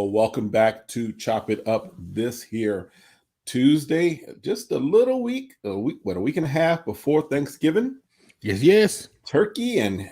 welcome back to Chop It Up this here Tuesday. Just a week and a half before Thanksgiving. Yes. Turkey and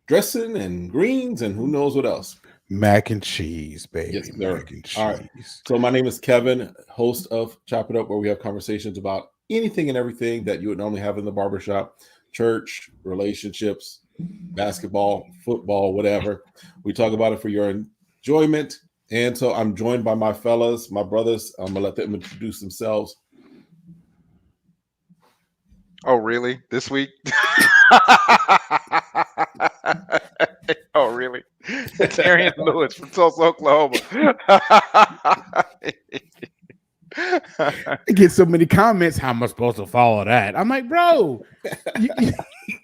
dressing and greens and who knows what else. Mac and cheese, baby. Yes, sir. Mac and cheese. All right. So my name is Kevin, host of Chop It Up, where we have conversations about anything and everything that you would normally have in the barbershop, church, relationships, basketball, football, whatever. We talk about it for your enjoyment. And so I'm joined by my fellas, my brothers. I'm going to let them introduce themselves. Oh, really? This week? Oh, really? Darian Lewis from Tulsa, Oklahoma. I get so many comments. How am I supposed to follow that? I'm like, bro,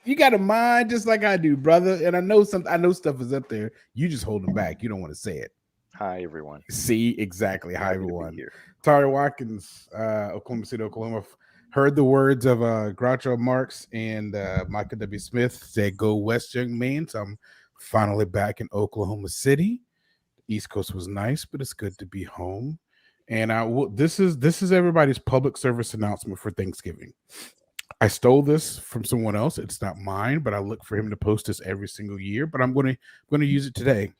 you got a mind just like I do, brother. And I know stuff is up there. You just holding back. You don't want to say it. Hi, everyone. See, exactly. Hi, everyone. Tari Watkins, Oklahoma City, Oklahoma. Heard the words of Groucho Marx and Michael W. Smith said, "Go West, young man." So I'm finally back in Oklahoma City. The East Coast was nice, but it's good to be home. And this is everybody's public service announcement for Thanksgiving. I stole this from someone else. It's not mine, but I look for him to post this every single year. But I'm going to use it today.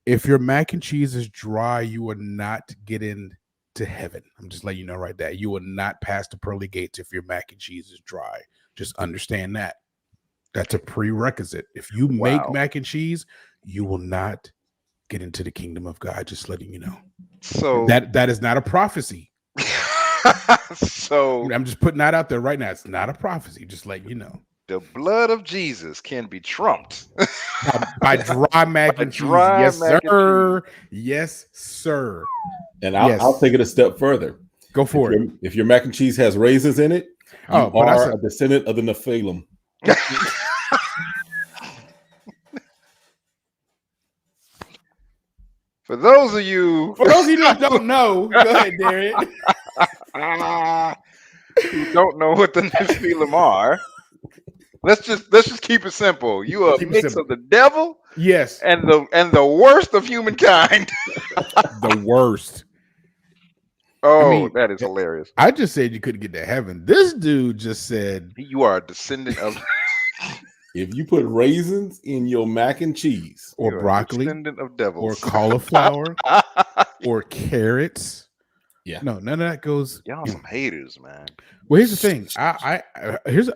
If your mac and cheese is dry, you will not get into heaven. I'm just letting you know right there. You will not pass the pearly gates if your mac and cheese is dry. Just understand that. That's a prerequisite. If you make mac and cheese, you will not get into the kingdom of God. Just letting you know. So that is not a prophecy. So I'm just putting that out there right now. It's not a prophecy. Just letting you know. The blood of Jesus can be trumped by dry mac and cheese. Yes, sir. Yes, sir. And I'll take it a step further. Go for it. If your mac and cheese has raisins in it, you are a descendant of the Nephilim. For those of you that don't know, go ahead, Darian. Who don't know what the Nephilim are, let's just keep it simple. You are a mix of the devil, yes, and the worst of humankind. The worst. Oh, that is hilarious. I just said you couldn't get to heaven. This dude just said you are a descendant of. If you put raisins in your mac and cheese, or broccoli, descendant of devils, or cauliflower, or carrots, no, none of that goes. Y'all some haters, man. Well, here's the thing.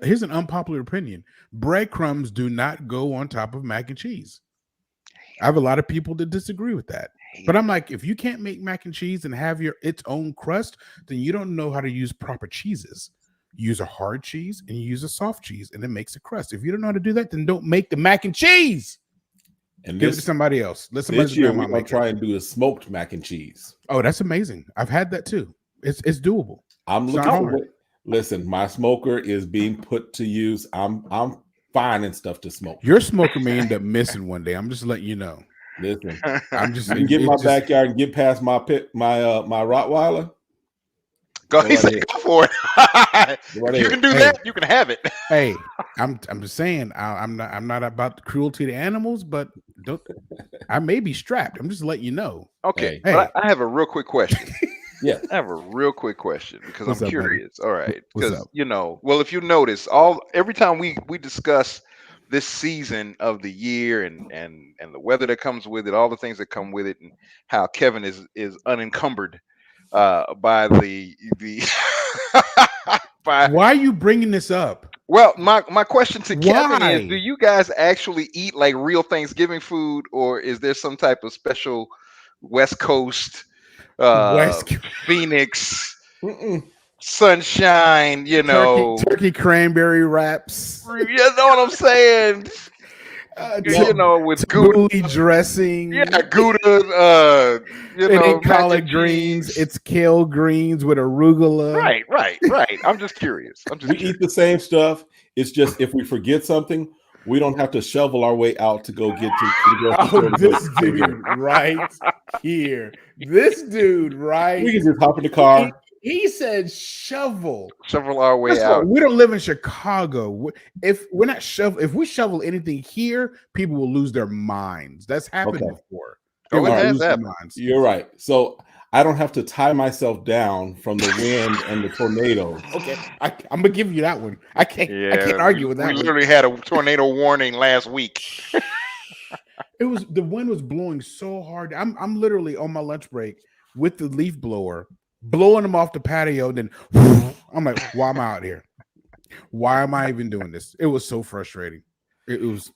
Here's an unpopular opinion. Breadcrumbs do not go on top of mac and cheese. I have a lot of people that disagree with that. But I'm like, if you can't make mac and cheese and have its own crust, then you don't know how to use proper cheeses. You use a hard cheese and you use a soft cheese, and it makes a crust. If you don't know how to do that, then don't make the mac and cheese. And give it to somebody else. This year we're gonna try and do a smoked mac and cheese. Oh, that's amazing. I've had that too. It's doable. I'm looking for it. Listen, my smoker is being put to use. I'm finding stuff to smoke. Your smoker may end up missing one day. I'm just letting you know. Listen, I'm just get my backyard and get past my my Rottweiler. Go for it. If you can do that, you can have it. Hey, I'm just saying I'm not about the cruelty to animals, but I may be strapped. I'm just letting you know. Okay, hey. But I have a real quick question. Yeah, I have a real quick question because What's I'm up, curious. buddy? All right, because if you notice, every time we discuss this season of the year and the weather that comes with it, all the things that come with it, and how Kevin is unencumbered by the Why are you bringing this up? Well, my question to Kevin is, do you guys actually eat like real Thanksgiving food, or is there some type of special West Coast Phoenix sunshine, turkey cranberry wraps? You know what I'm saying? With Gouda dressing, Gouda, collard greens. It's kale greens with arugula. Right. I'm just curious. We eat the same stuff. It's just if we forget something, we don't have to shovel our way out to go get to this dude right here. This dude right. We can just hop in the car. He said shovel our way out. We don't live in Chicago. If we shovel anything here, people will lose their minds. That's happened before. Oh, it has lose their happened. minds. You're right. So I don't have to tie myself down from the wind and the tornadoes. Okay, I'm gonna give you that one. I can't argue with that We one. literally had a tornado warning last week. The wind was blowing so hard. I'm literally on my lunch break with the leaf blower, blowing them off the patio. And then I'm like, why am I out here? Why am I even doing this? It was so frustrating. It was.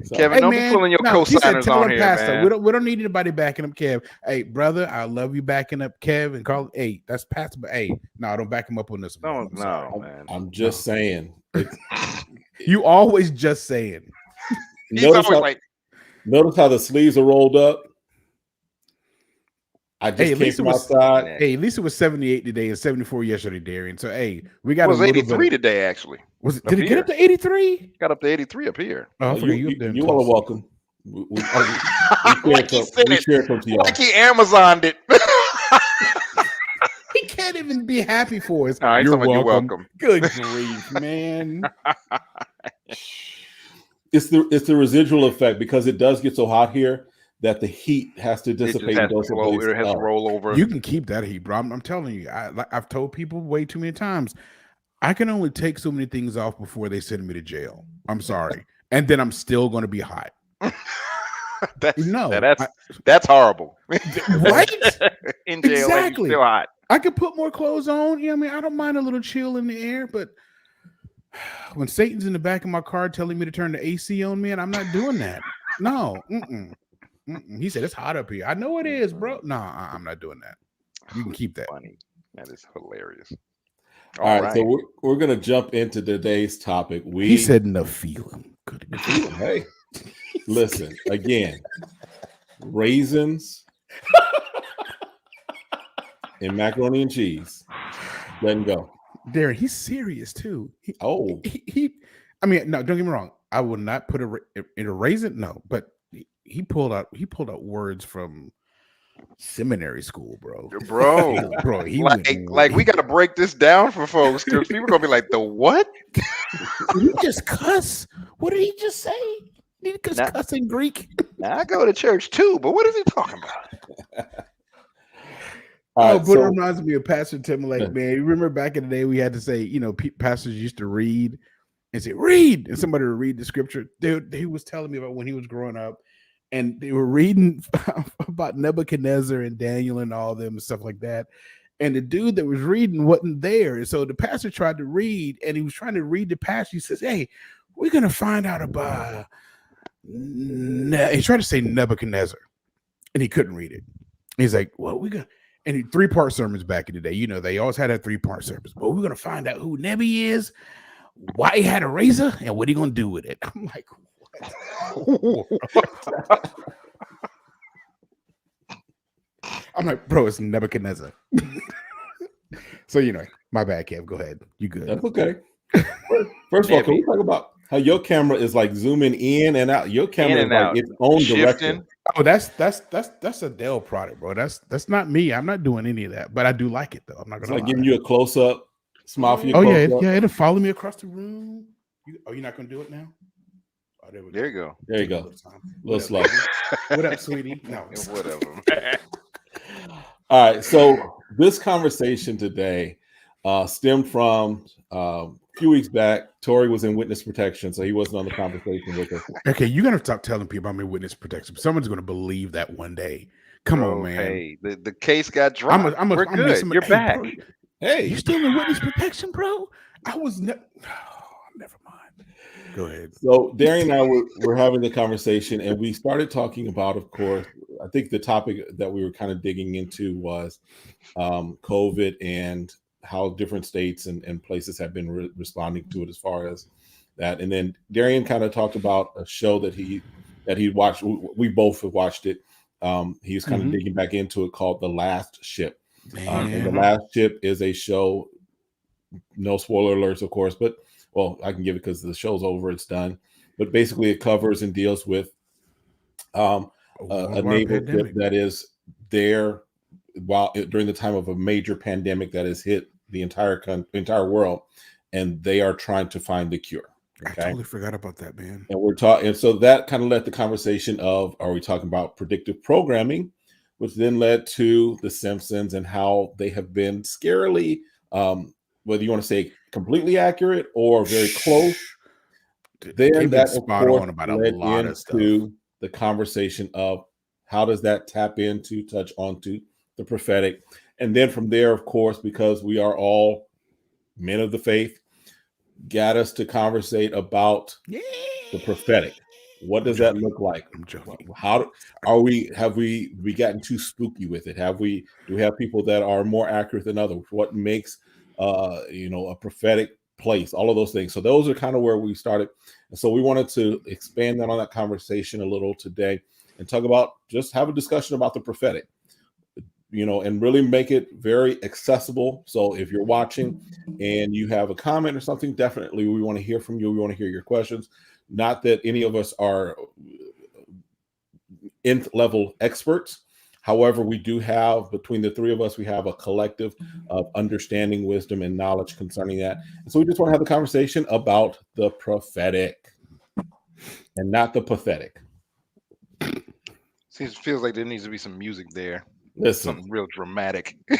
So, Kevin, Hey, don't man, be pulling your no, he said, co-signers tell on him here, Pastor. man. We don't need anybody backing up Kev. Hey, brother, I love you backing up Kev and Carl. Hey, that's Pastor. But hey, no, don't back him up on this one. No, man. I'm just saying. You always just saying. He's always like, notice how the sleeves are rolled up. I just Hey, came from outside. Hey, at least it was 78 today and 74 yesterday, Darian. So hey, we got it was a little 83 today, actually. Did it get up to 83? Got up to 83 up here. Oh, I forgot you up there. You all are welcome. We share from to y'all. Like he Amazoned it. He can't even be happy for us. No, You're welcome. You're welcome. Good grief, man. It's the residual effect because it does get so hot here that the heat has to dissipate. It has to roll over. You can keep that heat, bro. I'm telling you. I've told people way too many times. I can only take so many things off before they send me to jail. I'm sorry, and then I'm still going to be hot. That's horrible. Right? In jail, exactly. Still hot. I could put more clothes on. I mean, I don't mind a little chill in the air, but when Satan's in the back of my car telling me to turn the AC on, man, I'm not doing that. No. He said it's hot up here. I know it is, bro. No, I'm not doing that. You can keep that. Funny. That is hilarious. All right, so we're gonna jump into today's topic. He said no feeling. Good. Hey, listen again. Raisins and macaroni and cheese. Let him go. Darren, he's serious too. I mean, no, don't get me wrong. I would not put in a raisin. No, but he pulled out words from seminary school, bro. Bro, like we got to break this down for folks because people are gonna be like, the what? Did he just cuss? What did he just say? Did he just cuss in Greek? Now I go to church too, but what is he talking about? But it reminds me of Pastor Timberlake, man. You remember back in the day we had to say, pastors used to read and say, read, and somebody would read the scripture. He was telling me about when he was growing up, and they were reading about Nebuchadnezzar and Daniel and all them and stuff like that. And the dude that was reading wasn't there. And so the pastor tried to read, and he was trying to read the passage. He says, hey, we're going to find out about... He tried to say Nebuchadnezzar, and he couldn't read it. He's like, well, we're going to... And he 3-part sermons back in the day. They always had that 3-part sermons. But we're going to find out who Nebi is, why he had a razor, and what he going to do with it. I'm like, what? I'm like, bro, it's Nebuchadnezzar. So, my bad, Kev. Go ahead. You good. That's okay. First of all, can we talk about how your camera is like zooming in and out? Your camera is like its own direction. Oh, that's a Dell product, bro. That's not me. I'm not doing any of that, but I do like it though. I'm not gonna like giving you a close up, smile for your yeah, it'll follow me across the room. You're not gonna do it now? Oh, there you go. There you go. A little slow. What up, sweetie? No, whatever. All right. So this conversation today stemmed from a few weeks back. Tori was in witness protection, so he wasn't on the conversation with us. Okay, you're gonna stop telling people I'm in witness protection. Someone's gonna believe that one day. Come on, man. Hey, the case got dropped. We're good. You're back. Bro, hey, you still in witness protection, bro? I was never mind. Go ahead. So Darian and I were having the conversation, and we started talking about, of course, I think the topic that we were kind of digging into was COVID and how different states and places have been responding to it as far as that. And then Darian kind of talked about a show that he watched. We both have watched it. He was kind of digging back into it, called The Last Ship. And The Last Ship is a show, no spoiler alerts, of course, but well, I can give it because the show's over, it's done. But basically it covers and deals with a naval ship that is there during the time of a major pandemic that has hit the entire world, and they are trying to find the cure. I totally forgot about that, man. And we're talking, and so that kind of led the conversation of, are we talking about predictive programming, which then led to The Simpsons and how they have been scarily, whether you want to say completely accurate or very close. Then They've been that, of spot course, on about a led lot of stuff. into the conversation of how does that tap into, touch onto the prophetic. And then from there, of course, because we are all men of the faith, got us to conversate about the prophetic. What does that look like? I'm joking. How are we? Have we gotten too spooky with it? Do we have people that are more accurate than others? What makes a prophetic place? All of those things. So those are kind of where we started, and so we wanted to expand that on that conversation a little today and talk about, just have a discussion about the prophetic, and really make it very accessible. So if you're watching and you have a comment or something, definitely we want to hear from you. We want to hear your questions. Not that any of us are nth level experts. However, we do have, between the three of us, we have a collective of understanding, wisdom, and knowledge concerning that. And so we just want to have a conversation about the prophetic and not the pathetic. See, it feels like there needs to be some music there. Listen, Something real dramatic. I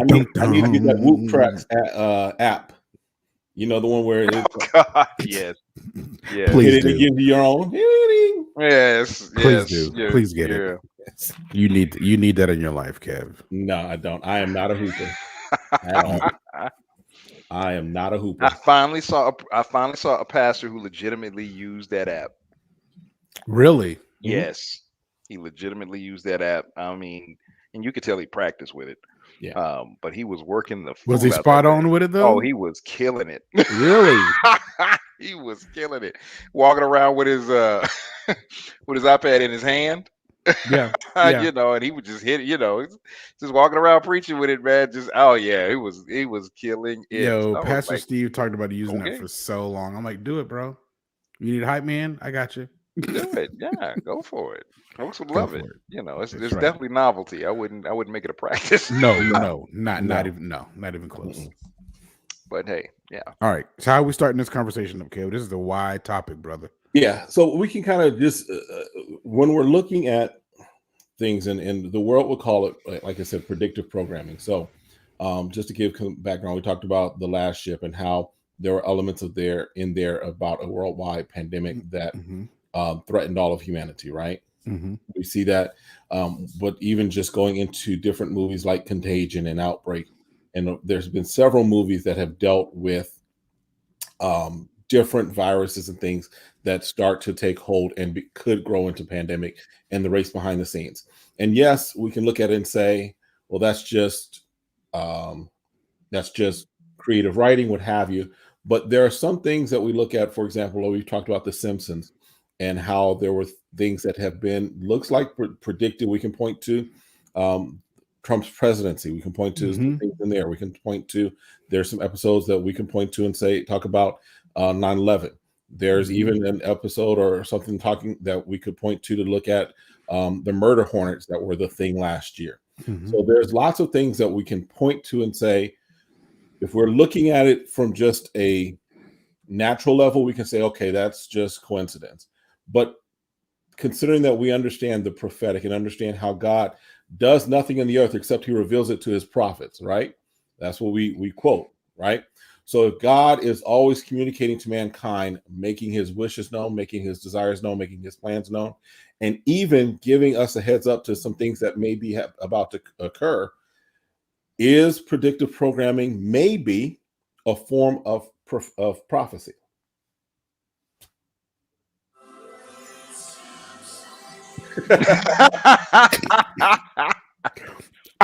need to get that Whoop Tracks app. You know, the one where it, God, yes. Yeah. Please it do. gives you your own. Yes. Please yes. do. Please get it. You need that in your life, Kev. No, I don't. I am not a hooper at all. I am not a hooper. I finally saw a pastor who legitimately used that app. Really? Yes. He legitimately used that app. I mean, and you could tell he practiced with it. Yeah. But he was working the Was he fool out spot that on thing. with it though? Oh, he was killing it. Really? He was killing it. Walking around with his with his iPad in his hand. Yeah. And he would just hit it, just walking around preaching with it, man. Just he was killing it. Yo, I was Pastor like, Steve talked about using that okay. for so long. I'm like, do it, bro. You need a hype man? I got you. Do it. Yeah, go for it. Folks would Go love for it. it. It's That's right. definitely novelty. I wouldn't make it a practice. No, not even close. Mm-mm. But hey, yeah. All right. So how are we starting this conversation up, Kev? This is a wide topic, brother. Yeah. So we can kind of just, when we're looking at things, and the world will call it, like I said, predictive programming. So just to give background, we talked about the last ship and how there were elements in there about a worldwide pandemic that threatened all of humanity, right? We see that, but even just going into different movies like Contagion and Outbreak, and there's been several movies that have dealt with different viruses and things that start to take hold and could grow into pandemic, and the race behind the scenes. And yes, we can look at it and say, well, that's just creative writing, what have you. But there are some things that we look at, for example, we've talked about The Simpsons and how there were things that have been, looks like predicted. We can point to Trump's presidency. We can point to some things in there. We can point to, there's some episodes that we can point to and say, talk about 9/11. There's even an episode or something talking that we could point to look at the murder hornets that were the thing last year. So there's lots of things that we can point to and say, if we're looking at it from just a natural level, we can say, okay, that's just coincidence. But considering that we understand the prophetic and understand how God does nothing in the earth except he reveals it to his prophets, right? That's what we quote, right? So if God is always communicating to mankind, making his wishes known, making his desires known, making his plans known, and even giving us a heads up to some things that may be about to occur, is predictive programming maybe a form of prophecy?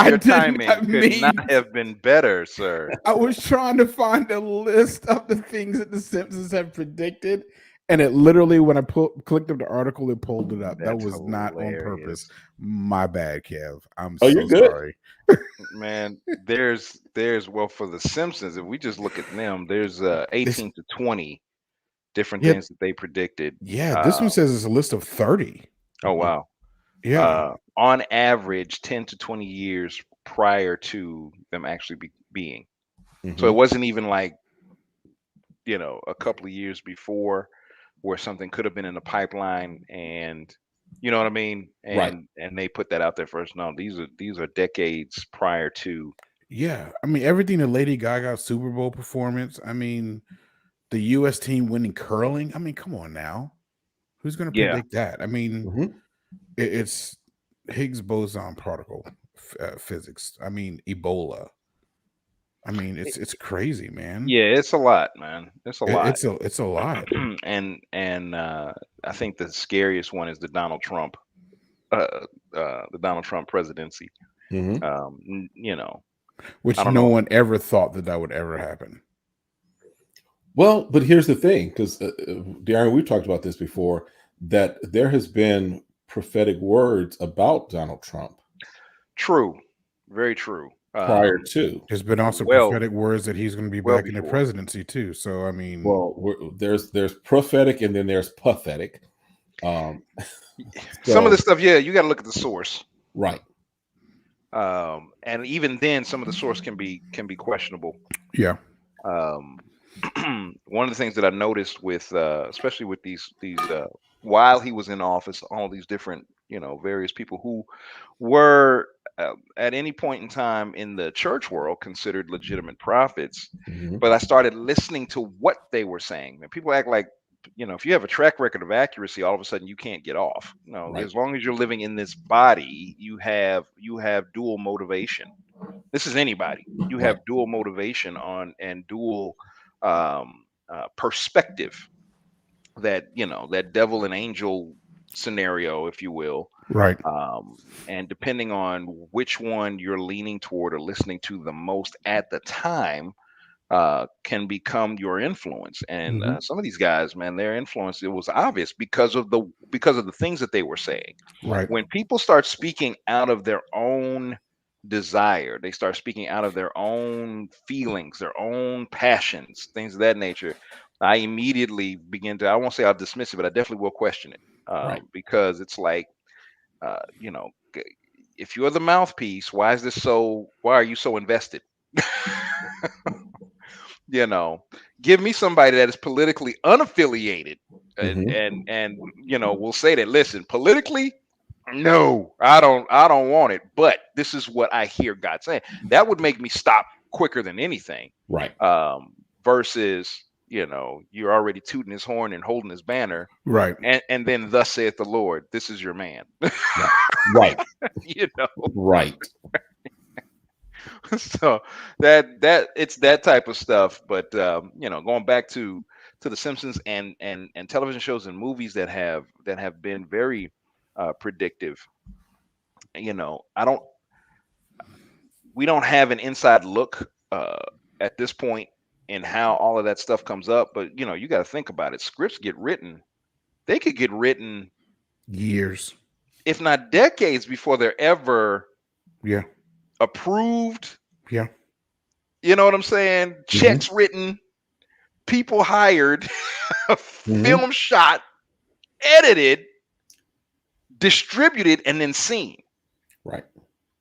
Your timing could not have been better, sir. I was trying to find a list of the things that the Simpsons have predicted, and it literally, when I clicked up the article, it pulled it up. That was not on purpose. My bad, Kev. I'm so sorry. Man, there's well, for the Simpsons, if we just look at them, there's 18 to 20 different things that they predicted. Yeah, this one says it's a list of 30. Oh wow. Yeah. On average, 10 to 20 years prior to them actually being. So it wasn't even like a couple of years before, where something could have been in the pipeline, and you know what I mean, Right. and they put that out there first. No, these are decades prior to. Yeah, I mean everything. The Lady Gaga Super Bowl performance. I mean the U.S. team winning curling. I mean, come on now, who's going to Yeah, predict that? I mean, Mhm. it's Higgs boson particle physics. I mean, Ebola. I mean, it's crazy, man. yeah, it's a lot, man. It's a lot. It's a lot. And I think the scariest one is uh, the Donald Trump presidency. Mhm. I Which don't no know. one ever thought that would ever happen. Well, but here's the thing, because Darren, we've talked about this before, that there has been prophetic words about Donald Trump True, very true. prior to. There's been also Well, prophetic words that he's going to be well back in the before. presidency too. So I mean, Well, there's prophetic and then there's pathetic. Um, Some of so this stuff, yeah, you got to look at the source. right. And even then, some of the source can be questionable. yeah, Um, one of the things that I noticed with, especially with these, while he was in office, all these different, various people who were at any point in time in the church world considered legitimate prophets, Mhm. but I started listening to what they were saying. And people act like, if you have a track record of accuracy, all of a sudden you can't get off. No, Right. as long as you're living in this body, you have dual motivation. This is anybody. You Right. have dual motivation on and dual perspective, that devil and angel scenario, if you will. right, And depending on which one you're leaning toward or listening to the most at the time, can become your influence. And hmm some of these guys, man, their influence, it was obvious because of the things that they were saying. right, When people start speaking out of their own desire, they start speaking out of their own feelings, their own passions, things of that nature, I immediately begin to, I won't say I'll dismiss it, but I definitely will question it. Right. Because it's like, uh, you know g- if you're the mouthpiece, why are you so invested? you know Give me somebody that is politically unaffiliated, Mhm. and will say that, listen, politically, no, I don't want it, but this is what I hear God saying. That would make me stop quicker than anything. Right. Versus, you're already tooting his horn and holding his banner, right, and then thus saith the Lord, this is your man. Right. Right. you know Right. so that it's that type of stuff. But going back to the Simpsons and television shows and movies that have been very predictive. I don't We don't have an inside look at this point in how all of that stuff comes up, but you got to think about it. Scripts get written. They could get written, years. if not decades, before they're ever Yeah, approved. yeah, You know what I'm saying? Mhm. Checks written, people hired, Mhm. film shot, edited, distributed, and then seen. Right.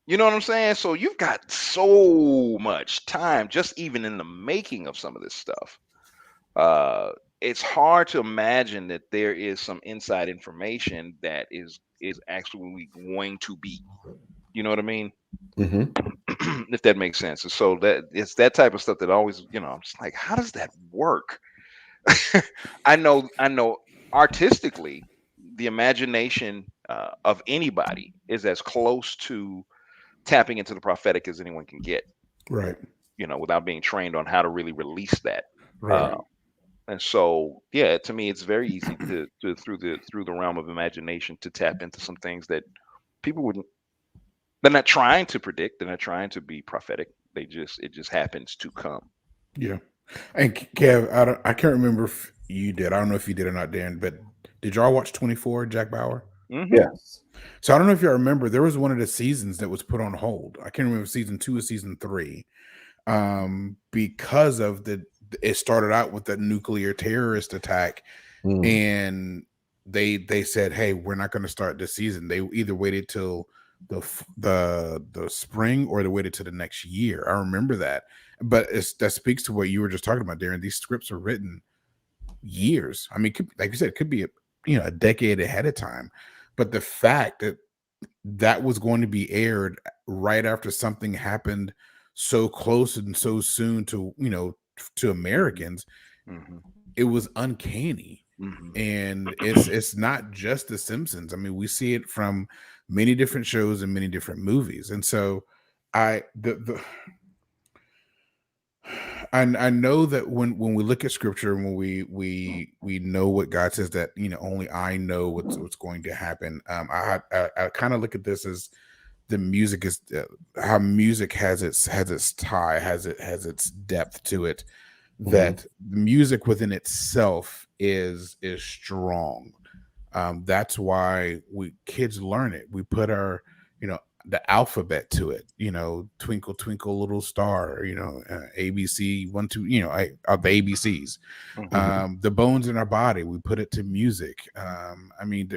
You know what I'm saying? So you've got so much time just even in the making of some of this stuff. Uh, it's hard to imagine that there is some inside information that is actually going to be. You know what I mean? Mhm. If that makes sense. And so that it's that type of stuff that always, I'm just like, how does that work? I know artistically, the imagination of anybody is as close to tapping into the prophetic as anyone can get, right, without being trained on how to really release that. right. Uh, and so, yeah, to me, it's very easy to through the realm of imagination to tap into some things that people wouldn't. They're not trying to predict. They're not trying to be prophetic. It just happens to come. Yeah. And Kev, I can't remember if you did. I don't know if you did or not, Dan. But did y'all watch 24, Jack Bauer? Hmm. Yes. So I don't know if y'all remember. There was one of the seasons that was put on hold. I can't remember season 2 or season 3, because of the. It started out with the nuclear terrorist attack, Mm. and they said, "Hey, we're not going to start this season." They either waited till the spring, or they waited to the next year. I remember that. But that speaks to what you were just talking about, Darren. These scripts are written years. I mean, like you said, it could be a decade ahead of time. But the fact that that was going to be aired right after something happened so close and so soon to Americans, it was uncanny. And it's not just The Simpsons. I mean, we see it from many different shows and many different movies. And so I know that when we look at scripture, and when we know what God says, that only I know what's going to happen. I kind of look at this as the music is how music has its tie, has its depth to it. That the music within itself is strong. That's why kids learn it. We put our the alphabet to it. Twinkle twinkle little star. ABC 1 2. The ABCs. The bones in our body. We put it to music. I mean,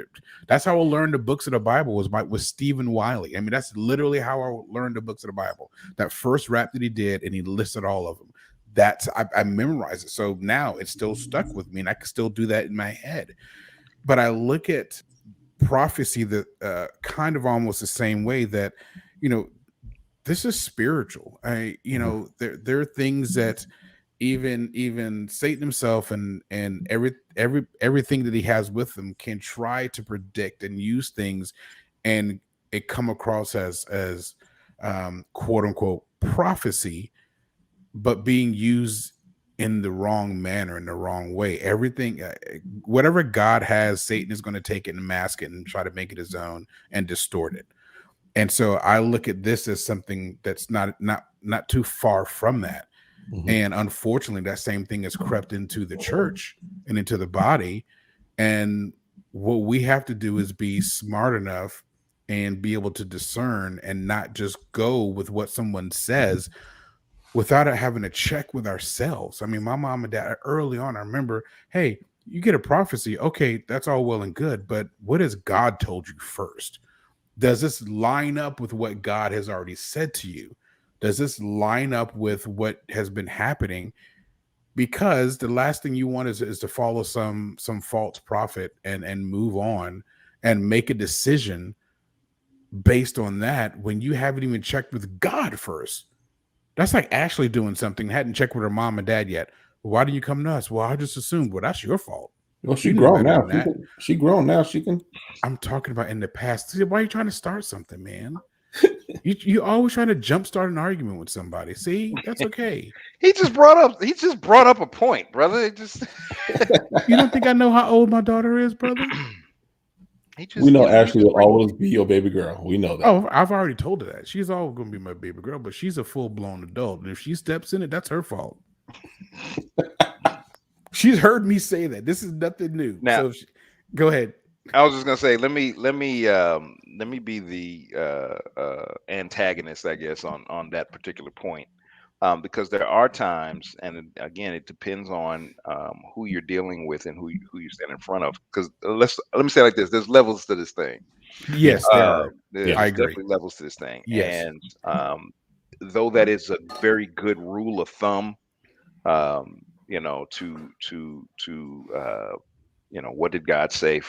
that's how I learned the books of the Bible was Stephen Wiley. I mean, that's literally how I learned the books of the Bible. That first rap that he did, and he listed all of them. I memorized it. So now it's still stuck with me, and I can still do that in my head. But I look at prophecy that kind of almost the same way, that this is spiritual. There are things that even Satan himself and everything that he has with him can try to predict and use things, and it come across as quote unquote prophecy, but being used in the wrong manner, in the wrong way. Everything, whatever God has, Satan is going to take it and mask it and try to make it his own and distort it. And so I look at this as something that's not too far from that. And unfortunately, that same thing has crept into the church and into the body. And what we have to do is be smart enough and be able to discern, and not just go with what someone says without it having to check with ourselves. I mean, my mom and dad early on, I remember, hey, you get a prophecy. Okay, that's all well and good, but what has God told you first? Does this line up with what God has already said to you? Does this line up with what has been happening? Because the last thing you want is to follow some false prophet and move on and make a decision based on that when you haven't even checked with God first. That's like Ashley doing something, hadn't checked with her mom and dad yet. Why didn't you come to us? Well, I just assumed. Well, that's your fault. Well, she's grown now. She grown now. She can. I'm talking about in the past. See, why are you trying to start something, man? you always trying to jumpstart an argument with somebody. See, that's okay. He just brought up a point, brother. You don't think I know how old my daughter is, brother? We know Ashley will always be your baby girl. We know that. Oh, I've already told her that. She's always going to be my baby girl, but she's a full-blown adult. And if she steps in it, that's her fault. She's heard me say that. This is nothing new. Now, go ahead. I was just gonna say, let me be the antagonist, I guess, on that particular point, because there are times, and again, it depends on who you're dealing with and who you stand in front of. Because let me say it like this: there's levels to this thing. Yes, there are. I agree. Definitely levels to this thing. Yes. And though that is a very good rule of thumb, what did God say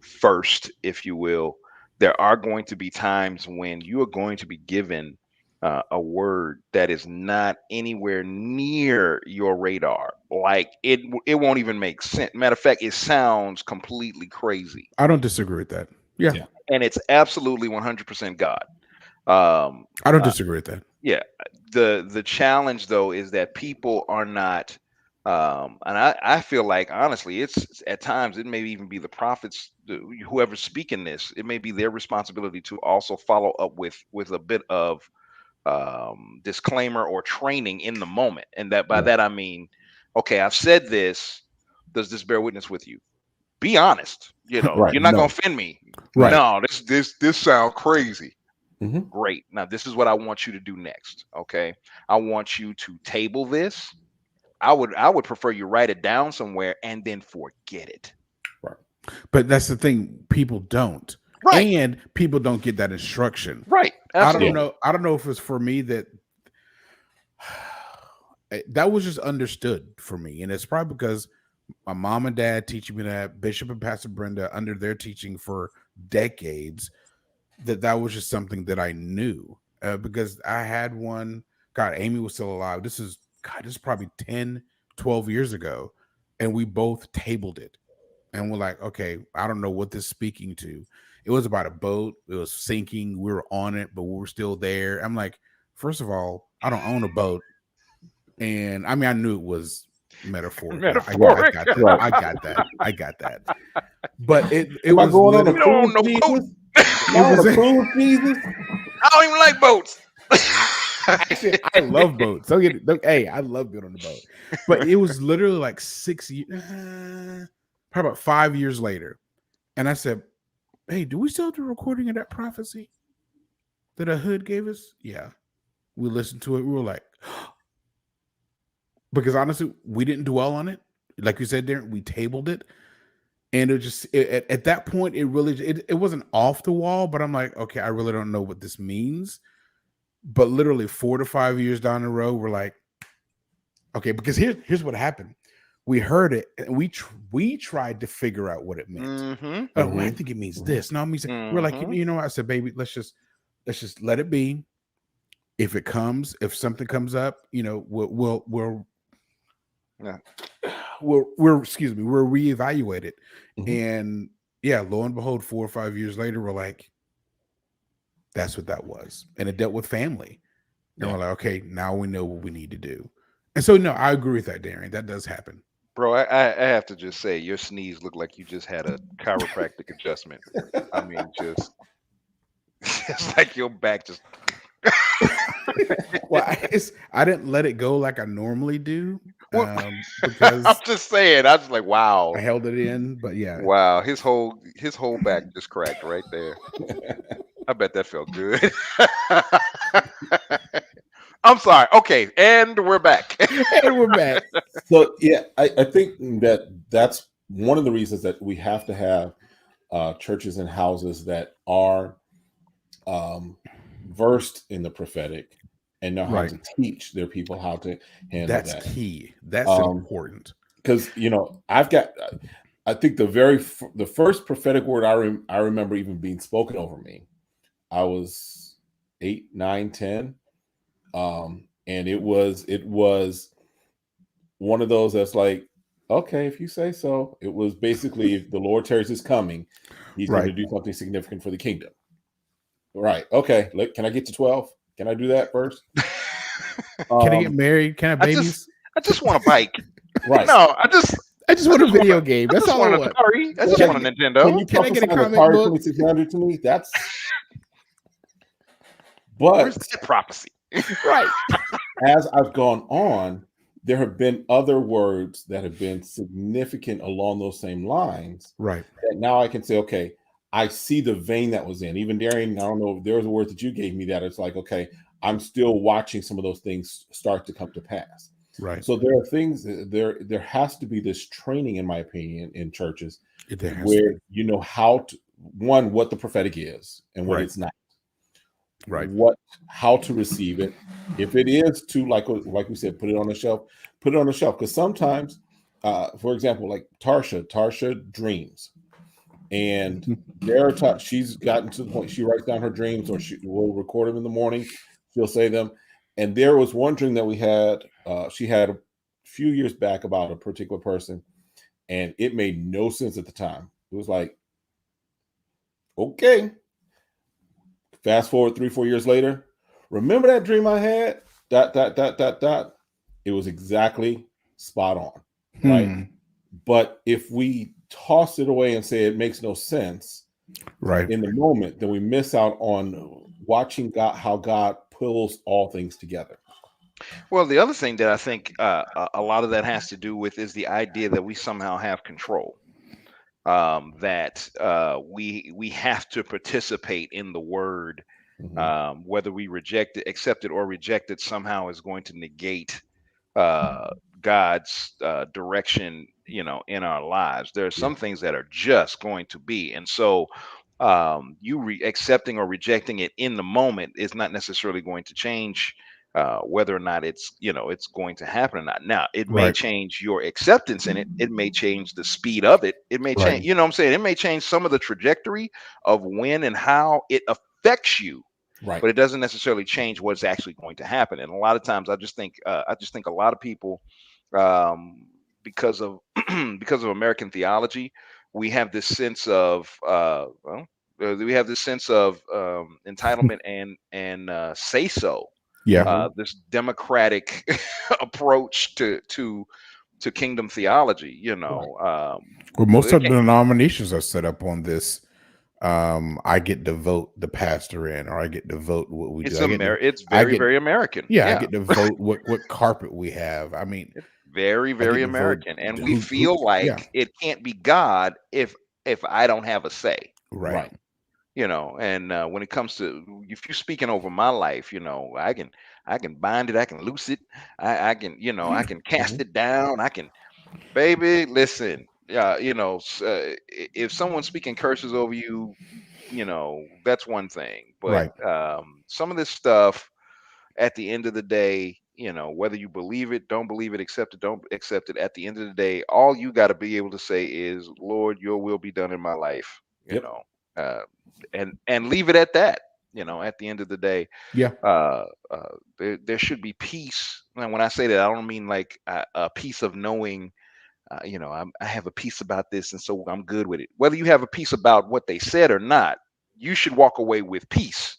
first, if you will? There are going to be times when you are going to be given a word that is not anywhere near your radar. Like it won't even make sense. Matter of fact, it sounds completely crazy. I don't disagree with that. Yeah. And it's absolutely 100% God. I don't disagree with that. Yeah. The challenge though is that people are not, and I feel like honestly, it's at times it may even be the prophets, whoever's speaking this, it may be their responsibility to also follow up with a bit of disclaimer or training in the moment. And that by that I mean, okay, I've said this. Does this bear witness with you? Be honest. You're not gonna offend me. Right. No, this sounds crazy. Mm-hmm. Great. Now this is what I want you to do next. Okay. I want you to table this. I would prefer you write it down somewhere and then forget it. Right. But that's the thing. People don't. Right. and people don't get that instruction. Right. I don't Absolutely. know. I don't know if it's for me that that was just understood for me, and it's probably because my mom and dad teaching me that, Bishop and Pastor Brenda under their teaching for decades, that was just something that I knew, because I had one. God, Amy was still alive. This is probably 10, 12 years ago, and we both tabled it, and we're like, okay, I don't know what this is speaking to. It was about a boat. It was sinking. We were on it, but we were still there. I'm like, first of all, I don't own a boat. And I mean, I knew it was metaphorical. Metaphoric. I got that. I got that. But it Am I was going on a You literally, don't own cruise, no boat. Jesus? Am it I on was a cruise, Jesus? I don't even like boats. actually, I love boats. Hey, I love being on the boat. But it was literally like 6 years, probably about 5 years later. And I said, hey, do we still have the recording of that prophecy that a hood gave us? Yeah. We listened to it. We were like, because honestly, we didn't dwell on it. Like you said, Darren, we tabled it. And at that point, it wasn't off the wall, but I'm like, okay, I really don't know what this means. But literally 4 to 5 years down the road, we're like, okay, because here's what happened. We heard it and we tried to figure out what it meant. Mm-hmm. Oh, well, I think it means this. No, it means we're like, you know what? I said, baby, let's just let it be. If something comes up, Yeah. we'll reevaluate it. And yeah, lo and behold, 4 or 5 years later, we're like, that's what that was. And it dealt with family. And we're like, okay, now we know what we need to do. And so, no, I agree with that, Darren. That does happen. Bro, I have to just say, your sneeze looked like you just had a chiropractic adjustment. I mean, just it's like your back just. Well, I didn't let it go like I normally do, because I'm just saying, I was like, wow, I held it in. But yeah, wow, his whole back just cracked right there. I bet that felt good. I'm sorry. Okay, and we're back. And we're back. So yeah, I think that's one of the reasons that we have to have churches and houses that are versed in the prophetic and know how to teach their people how to handle that. That's key. That's important. Because I think the first prophetic word I remember even being spoken over me. I was 8, 9, 10, and it was one of those that's like, okay, if you say so. It was basically, if the Lord tarries his coming, he's going to do something significant for the kingdom. Right. Okay. Can I get to 12? Can I do that first? Can I get married? Can I have babies? I just want a bike. Right. No, I just want a video game. That's all I want. I just want a Nintendo. Can I get a comic Atari book? 2600 to me? That's. But where's that prophecy? Right. As I've gone on, there have been other words that have been significant along those same lines. Right. That now I can say, okay, I see the vein that was in. Even Darian, I don't know if there was a word that you gave me that it's like, okay, I'm still watching some of those things start to come to pass. Right. So there are things, there has to be this training, in my opinion, in churches where you know how to, one, what the prophetic is and what it's not. Right. How to receive it. If it is to, like we said, put it on the shelf, Because sometimes, for example, like Tarsha dreams. And there are times she's gotten to the point she writes down her dreams, or she will record them in the morning. She'll say them. And there was one dream that we had. She had a few years back about a particular person, and it made no sense at the time. It was like, okay. Fast forward 3-4 years later. Remember that dream I had? ... It was exactly spot on, right? But if we toss it away and say it makes no sense, right, in the moment, then we miss out on watching God, how God pulls all things together. Well, the other thing that I think a lot of that has to do with is the idea that we somehow have control. That we have to participate in the word, whether we accept it or reject it, somehow is going to negate God's direction, in our lives. There are some things that are just going to be. And so You accepting or rejecting it in the moment is not necessarily going to change whether or not it's going to happen or not. Now, it may Right. change your acceptance in it. It may change the speed of it. It may Right. change, you know what I'm saying? It may change some of the trajectory of when and how it affects you, Right. but it doesn't necessarily change what's actually going to happen. And a lot of times I just think a lot of people, because of because of American theology, we have this sense of we have this sense of entitlement and say so. Yeah. This democratic approach to kingdom theology. Well, most of the Again, denominations are set up on this. I get to vote the pastor in, or I get to vote what we do. it's I very, get, very American. yeah, I Yeah, get to vote what carpet we have. I mean, it's very, I get very to vote American, and we who, feel yeah, like it can't be God if I don't have a say. right, And when it comes to, if you're speaking over my life, I can bind it, I can loose it, I can cast it down, I can, baby, listen, yeah, if someone's speaking curses over you, that's one thing, but right, some of this stuff, at the end of the day, whether you believe it, don't believe it, accept it, don't accept it, at the end of the day, all you got to be able to say is, Lord, your will be done in my life, Yep. uh, and leave it at that. At the end of the day, yeah, there should be peace. And when I say that, I don't mean like a peace of knowing, I have a peace about this, and so I'm good with it. Whether you have a peace about what they said or not, you should walk away with peace.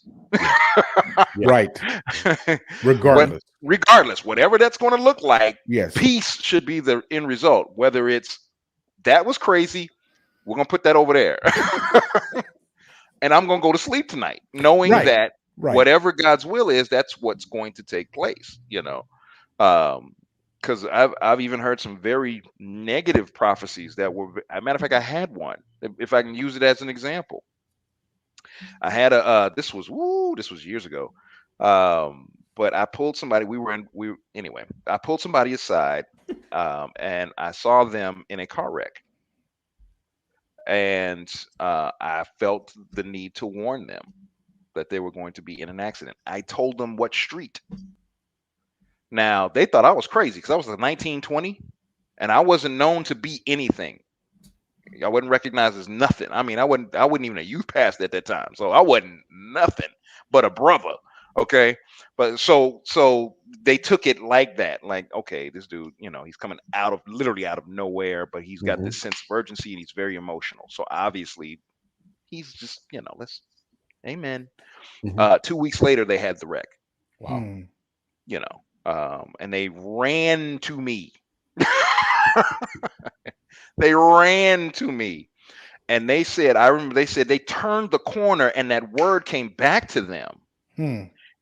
right. What, Regardless, regardless, whatever that's going to look like, yes, peace should be the end result. Whether it's that was crazy, we're gonna put that over there, and I'm gonna go to sleep tonight, knowing right, that right. whatever God's will is, that's what's going to take place. Because I've even heard some very negative prophecies that were. As a matter of fact, I had one. If I can use it as an example, I had a. This was years ago. But I pulled somebody. Anyway. I pulled somebody aside, and I saw them in a car wreck, and I felt the need to warn them that they were going to be in an accident. I told them what street. Now they thought I was crazy because I was a 1920, and I wasn't known to be anything. I wasn't recognized as nothing. I mean, I wasn't even a youth pastor at that time, so I wasn't nothing but a brother. Okay, but so they took it like that, like, okay, this dude, he's coming literally out of nowhere, but he's got this sense of urgency and he's very emotional. So obviously, he's just, let's, amen. 2 weeks later, they had the wreck, Wow. and they ran to me. They ran to me. And they said, I remember they said they turned the corner and that word came back to them.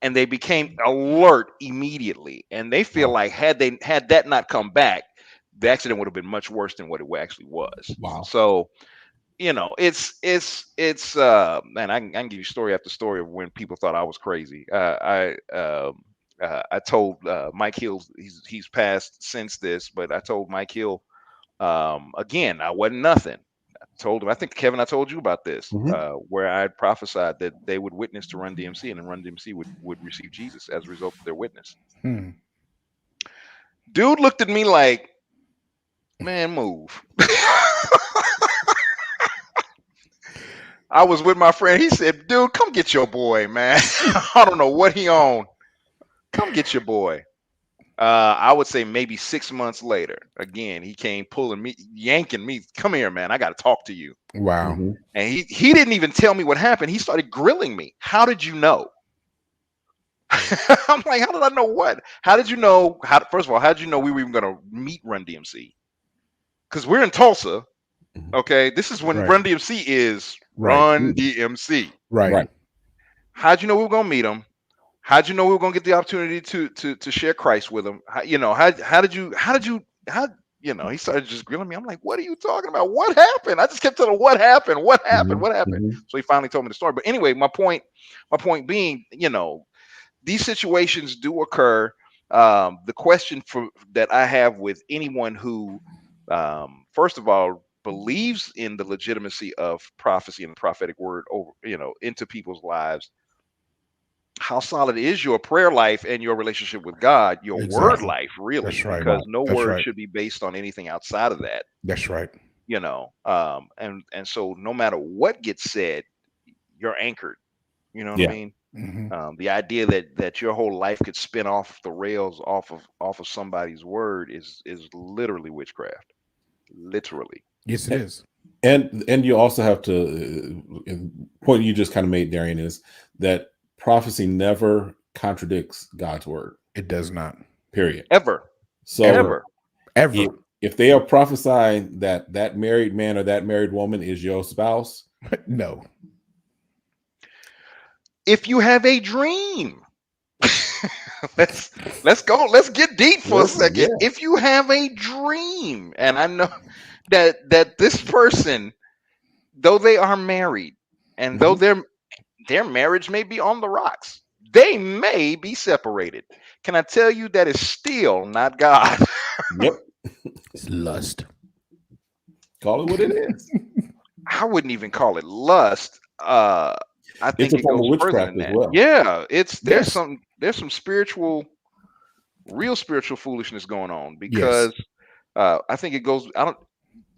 And they became alert immediately. And they feel like had that not come back, the accident would have been much worse than what it actually was. Wow. So, it's man, I can give you story after story of when people thought I was crazy. I told Mike Hill, he's passed since this, but I told Mike Hill, again, I wasn't nothing. Told him, I think, Kevin, I told you about this, where I had prophesied that they would witness to Run DMC, and then Run DMC would receive Jesus as a result of their witness. Dude looked at me like, man, move. I was with my friend. He said, dude, come get your boy, man. I don't know what he on. Come get your boy. I would say maybe 6 months later, again, he came pulling me, yanking me. Come here, man. I got to talk to you. Wow. And he didn't even tell me what happened. He started grilling me. How did you know? I'm like, how did I know what? How did you know? First of all, how did you know we were even going to meet Run DMC? Because we're in Tulsa. Okay. This is when Run DMC is Run DMC. Right. How'd you know we were going to meet him? How'd you know we were going to get the opportunity to share Christ with him? How did you, he started just grilling me. I'm like, what are you talking about? What happened? I just kept telling him, what happened? What happened? What happened? So he finally told me the story. But anyway, my point being, these situations do occur. The question that I have with anyone who, first of all, believes in the legitimacy of prophecy and the prophetic word over, into people's lives, how solid is your prayer life and your relationship with God, your word Exactly. life, really? That's right. Because no That's word right. should be based on anything outside of that, That's right. and so no matter what gets said, you're anchored. You know what I Yeah. mean? Hmm. The idea that your whole life could spin off the rails off of somebody's word is literally witchcraft. Literally. Yes, it is. And you also have to point you just kind of made, Darian, is that prophecy never contradicts God's word. It does not. Period. Ever. So Ever. Ever. if they are prophesying that that married man or that married woman is your spouse, No. If you have a dream, let's go. Let's get deep for a listen, second. yeah, If you have a dream, and I know that this person, though they are married, and though their marriage may be on the rocks, they may be separated. Can I tell you that is still not God? yep, It's lust. call it what it is. I wouldn't even call it lust. I It's think a it form goes of further witchcraft than as that. well. Yeah, there's Yes. some real spiritual foolishness going on, Yes. because I think it goes.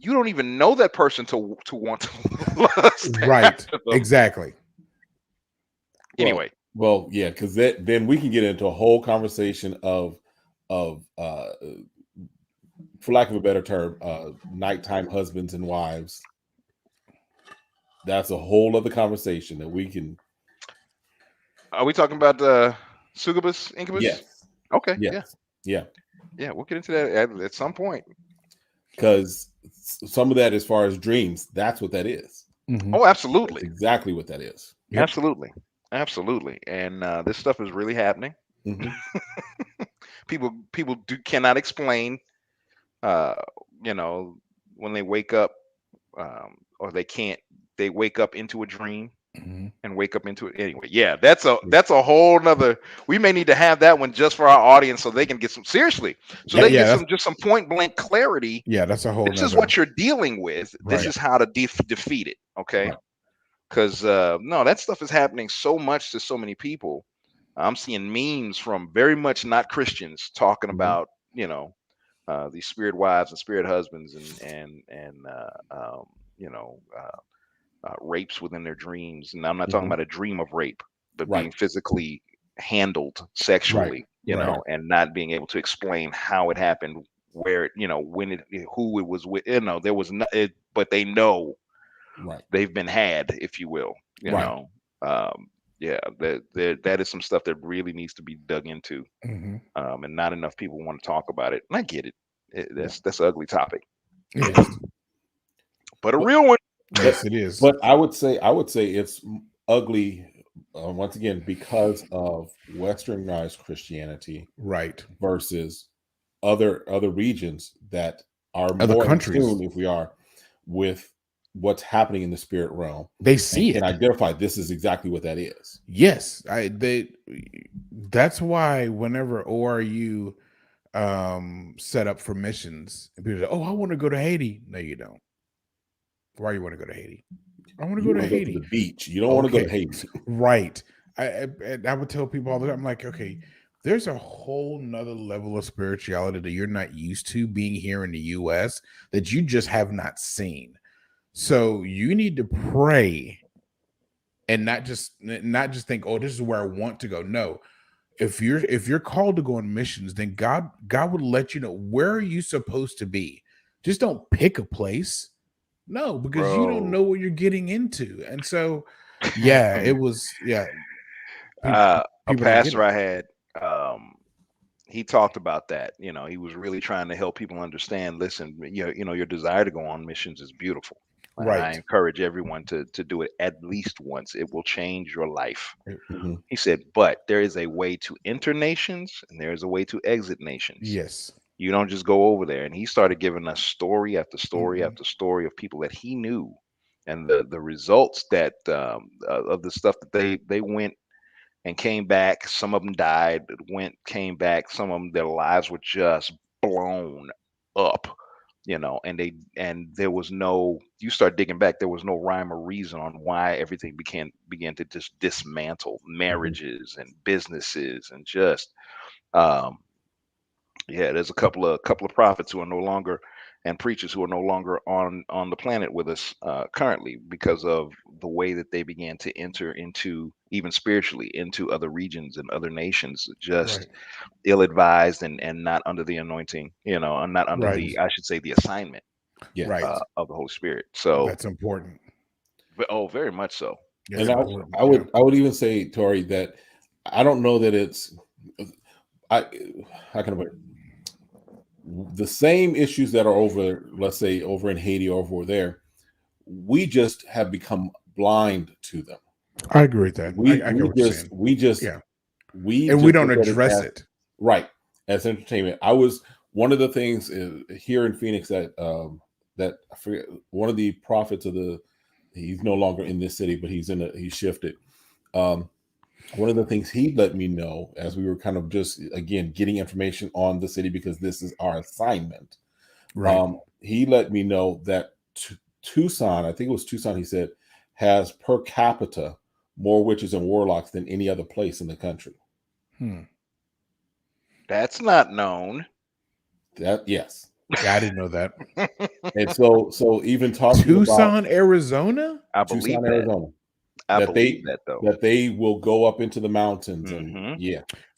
You don't even know that person to want to lust Right. after them. Exactly. Anyway, Well, yeah, because then we can get into a whole conversation of for lack of a better term, nighttime husbands and wives. That's a whole other conversation that we can. are we talking about succubus, incubus? Yes, Okay, yeah, yes, yeah, yeah. We'll get into that at some point. because some of that, as far as dreams, that's what that is. Mm-hmm. Oh, That's absolutely, exactly what that is. Yep. absolutely, absolutely. And this stuff is really happening. Mm-hmm. People cannot explain, uh, you know, when they wake up, or they can't. They wake up into a dream Mm-hmm. and wake up into it anyway. Yeah, that's a whole nother. We may need to have that one just for our audience, so they can get some seriously, so Yeah. they can Yeah. get That's some point blank clarity. that's a whole This is nother. what you're dealing with. This Right. is how to defeat it. Okay, Right. because no, that stuff is happening so much to so many people. I'm seeing memes from very much not Christians talking Mhm. about these spirit wives and spirit husbands and rapes within their dreams. And I'm not talking Mhm. about a dream of rape, but Right. being physically handled Right. sexually, Right. and not being able to explain how it happened, where it, when it, who it was with, there was no, but they know Right. they've been had, if you will, Right. yeah, that is some stuff that really needs to be dug into, Mm-hmm. and not enough people want to talk about it. And I get it. Yeah. That's an ugly topic, It is. but a But real one. Yes, it is. but I would say it's ugly once again because of westernized Christianity Right. versus other regions that are Other more in countries, tune, if we are, with what's happening in the spirit realm they and see can it. identify this is exactly what that is. Yes. That's why whenever ORU set up for missions, and people say, "Oh, I want to go to Haiti." No, you don't. Why you want to go to Haiti? I want to You go to want to go to Haiti. the beach. You don't want to go to Okay. Haiti. Right. I would tell people all the time, I'm like, okay, there's a whole nother level of spirituality that you're not used to being here in the US that you just have not seen. So you need to pray and not just think, oh, this is where I want to go. No. If you're called to go on missions, then God would let you know where are you supposed to be. Just don't pick a place. No, because you don't Bro. know what you're getting into. And so yeah, it was people, A people don't get pastor it. I had, um, he talked about that. He was really trying to help people understand. Listen, your desire to go on missions is beautiful, and I Right. encourage everyone to do it at least once. It will change your life. Mhm. He said, but there is a way to enter nations, and there is a way to exit nations. Yes. You don't just go over there. And he started giving us story after story Mhm. after story of people that he knew, and the results that of the stuff that they went and came back. Some of them died, came back. Some of them, their lives were just blown up. and there was no, you start digging back, there was no rhyme or reason on why everything began to just dismantle marriages and businesses and just um there's a couple of prophets who are no longer, and preachers who are no longer on the planet with us currently, because of the way that they began to enter into, even spiritually, into other regions and other nations, just ill-advised and not under the anointing, and not under the, I should say, the assignment of the Holy Spirit. So that's important. Very much so. And I would even say, Tori, that I don't know that it's how can I put it? The same issues that are over, let's say, over in Haiti or over there, we just have become blind to them. I agree with that. We don't address it right as entertainment. I was one of the things here in Phoenix that I forget, one of the prophets of he's no longer in this city, but he's shifted. One of the things he let me know, as we were kind of just, again, getting information on the city, because this is our assignment. He let me know that Tucson, I think it was Tucson, he said, has per capita more witches and warlocks than any other place in the country. That's not known. Yes. Yeah, I didn't know that. And so even talking Tucson, Arizona? I believe Tucson, that. Arizona. I believe that, though. That they will go up into the mountains and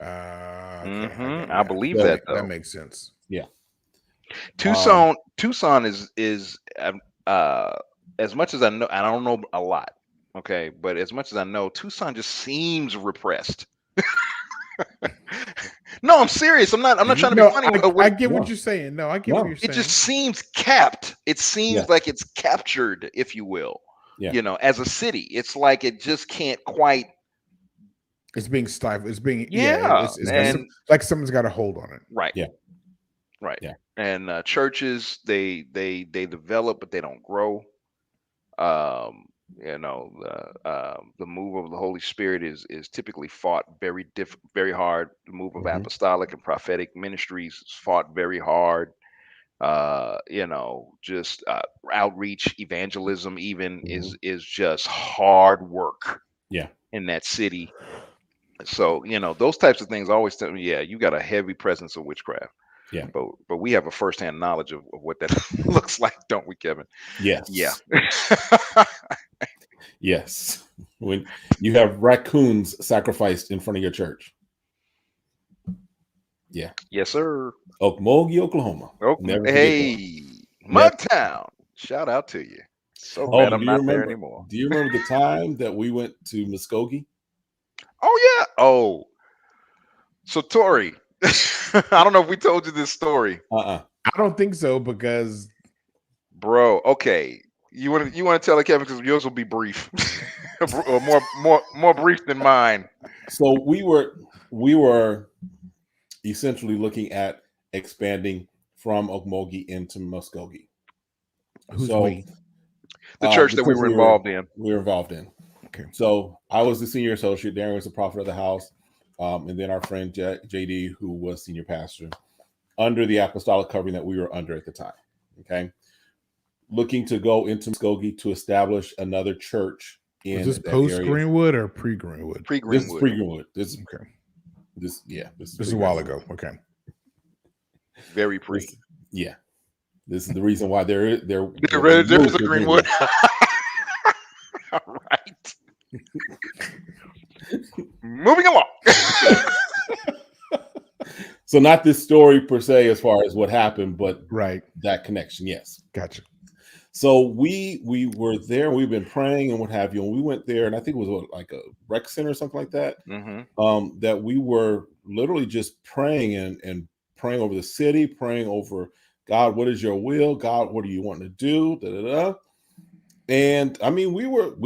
I believe that, though. That makes sense. Yeah. Tucson is as much as I know, I don't know a lot, okay, but as much as I know, Tucson just seems repressed. No, I'm serious. I'm not trying to be funny. I get what you're saying. No, I get what you're saying. It just seems capped. It seems like it's captured, if you will. As a city, it's like it just can't quite. It's being stifled. It's being it's like someone's got a hold on it. Right. Yeah. Right. Yeah. And churches, they develop, but they don't grow. The move of the Holy Spirit is typically fought very hard. The move of apostolic and prophetic ministries is fought very hard. Just outreach, evangelism even is just hard work. Yeah. In that city. So, those types of things always tell me, you got a heavy presence of witchcraft. Yeah. But we have a firsthand knowledge of what that looks like, don't we, Kevin? Yes. Yeah. Yes. When you have raccoons sacrificed in front of your church. Yeah. Yes, sir. Okmulgee, Oklahoma. Hey, Mugtown. Shout out to you. So glad I'm not there anymore. Do you remember the time that we went to Muskogee? Oh, yeah. Oh. So, Tori, I don't know if we told you this story. I don't think so, because bro, okay. You want to tell it, Kevin, because yours will be brief. Or more brief than mine. So we were essentially looking at expanding from Okmulgee into Muskogee. Who's we? The church that we were involved in. We were involved in. Okay. So I was the senior associate. Darren was the prophet of the house. And then our friend JD, who was senior pastor, under the apostolic covering that we were under at the time. Okay. Looking to go into Muskogee to establish another church in was this post Greenwood or pre Greenwood? This is pre Greenwood. This is a while ago. Okay. Very pre. This is the reason why there is a Greenwood. All right. Moving along. So not this story per se as far as what happened, but that connection. Yes. Gotcha. So we were there. We've been praying and what have you. And we went there, and I think it was like a rec center or something like that. That we were literally just praying and praying over the city, praying over God. What is your will? God, what do you want to do? Da, da, da. And I mean, we were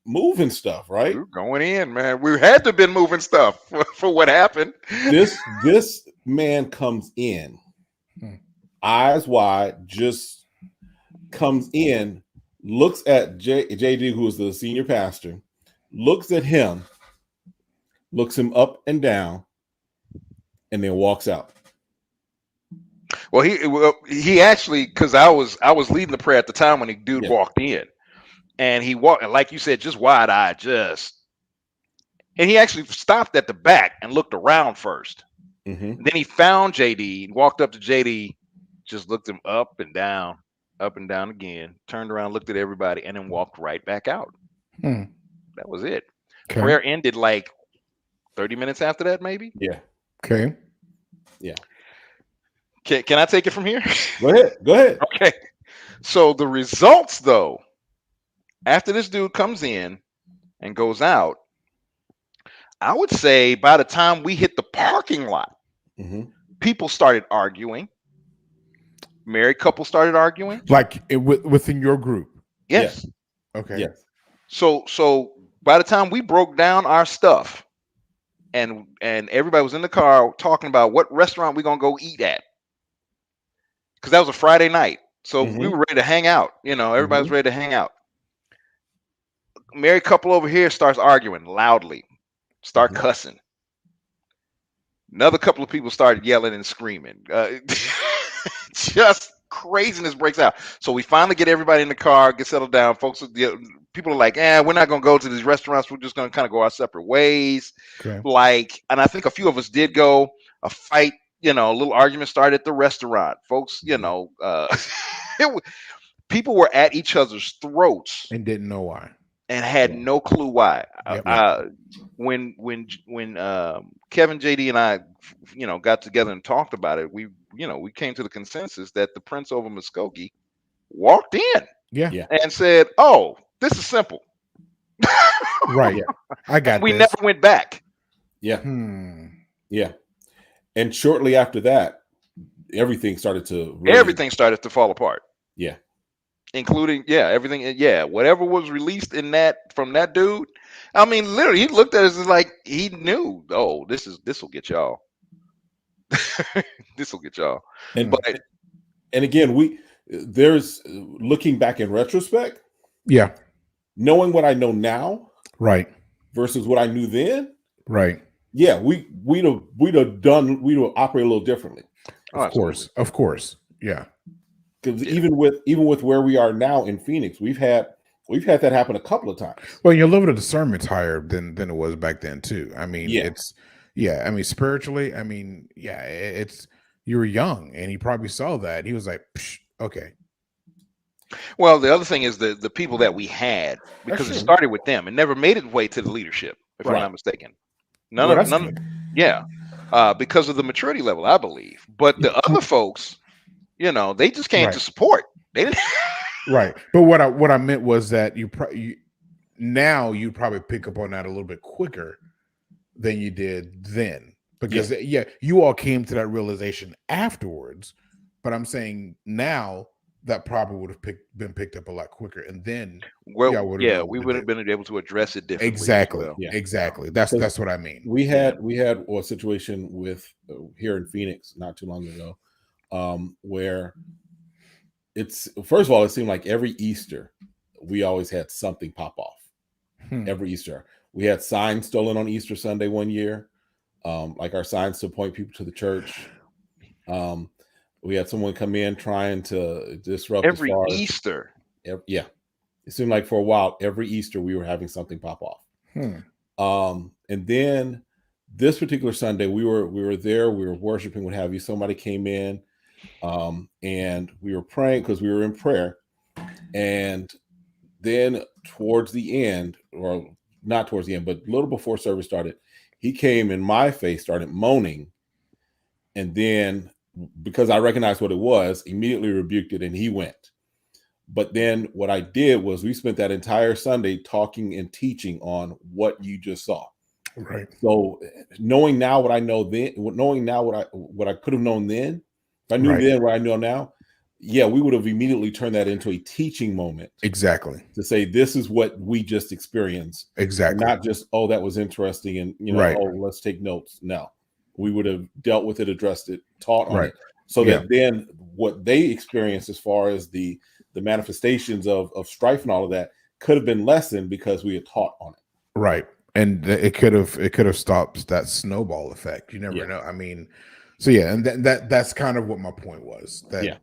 moving stuff, right? We were going in, man. We had to have been moving stuff for what happened. This man comes in, eyes wide, just comes in, looks at JD, who is the senior pastor, looks at him, looks him up and down, and then walks out. Well, he actually, because I was leading the prayer at the time when the dude walked in, and he walked, and like you said, just wide eyed, and he actually stopped at the back and looked around first. Mm-hmm. Then he found JD, walked up to JD, just looked him up and down again, turned around, looked at everybody, and then walked right back out. That was it. Okay. Prayer ended like 30 minutes after that, maybe. Yeah. Okay. Yeah. Can I take it from here? Go ahead. Okay. So the results, though, after this dude comes in and goes out, I would say by the time we hit the parking lot, people started arguing. Married couples started arguing. Like within your group? Yes. Okay. Yes. So by the time we broke down our stuff and everybody was in the car talking about what restaurant we're going to go eat at, because that was a Friday night. So we were ready to hang out. Everybody was ready to hang out. Married couple over here starts arguing loudly, start cussing. Another couple of people started yelling and screaming. Just craziness breaks out. So we finally get everybody in the car, get settled down. Folks, people are like, we're not going to go to these restaurants. We're just going to kind of go our separate ways. Okay. And I think a few of us did go. A fight, a little argument started at the restaurant. Folks, people were at each other's throats and didn't know why. And had no clue why. When Kevin, JD, and I, got together and talked about it, we came to the consensus that the Prince over Muskogee walked in, and said, "Oh, this is simple." Right. I got. We never went back. Yeah. Yeah. And shortly after that, everything started to fall apart. Yeah. Including everything, whatever was released from that dude. I mean, literally, he looked at us like he knew. Oh, this will get y'all. This will get y'all. And again, there's looking back in retrospect. Yeah. Knowing what I know now, right, versus what I knew then, right. Yeah, we'd have operate a little differently. Of course, yeah. Because even with where we are now in Phoenix, we've had that happen a couple of times. Well, your level of discernment's higher than it was back then too. I mean, I mean, spiritually, I mean, you were young, and he probably saw that. He was like, okay. Well, the other thing is the people that we had, because it started with them and never made its way to the leadership, if I'm not mistaken. Because of the maturity level, I believe. But the other folks, they just came to support. They didn't. Right. But what I meant was that you'd probably pick up on that a little bit quicker than you did then, because you all came to that realization afterwards. But I'm saying now that probably would have been picked up a lot quicker, and then we would have been able to address it differently. Exactly. Exactly. That's what I mean. We had a situation with here in Phoenix not too long ago, where first of all, it seemed like every Easter we always had something pop off. Every Easter we had signs stolen on Easter Sunday one year, like our signs to point people to the church. We had someone come in trying to disrupt every Easter. It seemed like for a while every Easter we were having something pop off. And then this particular Sunday we were there, we were worshiping, what have you. Somebody came in, and we were praying because we were in prayer. And then towards the end, or not towards the end, but a little before service started, he came in my face, started moaning, and then, because I recognized what it was, immediately rebuked it, and he went. But then what I did was we spent that entire Sunday talking and teaching on what you just saw. Right. So knowing now what I know then, knowing now what I could have known then, if I knew then what I know now, we would have immediately turned that into a teaching moment. Exactly. To say, this is what we just experienced. Exactly. Not just, oh, that was interesting, and oh, let's take notes. No. We would have dealt with it, addressed it, taught on it, so that then what they experienced as far as the manifestations of strife and all of that could have been lessened because we had taught on it. Right. And it could have stopped that snowball effect. You never know. I mean, So yeah, and that's kind of what my point was. That Yeah.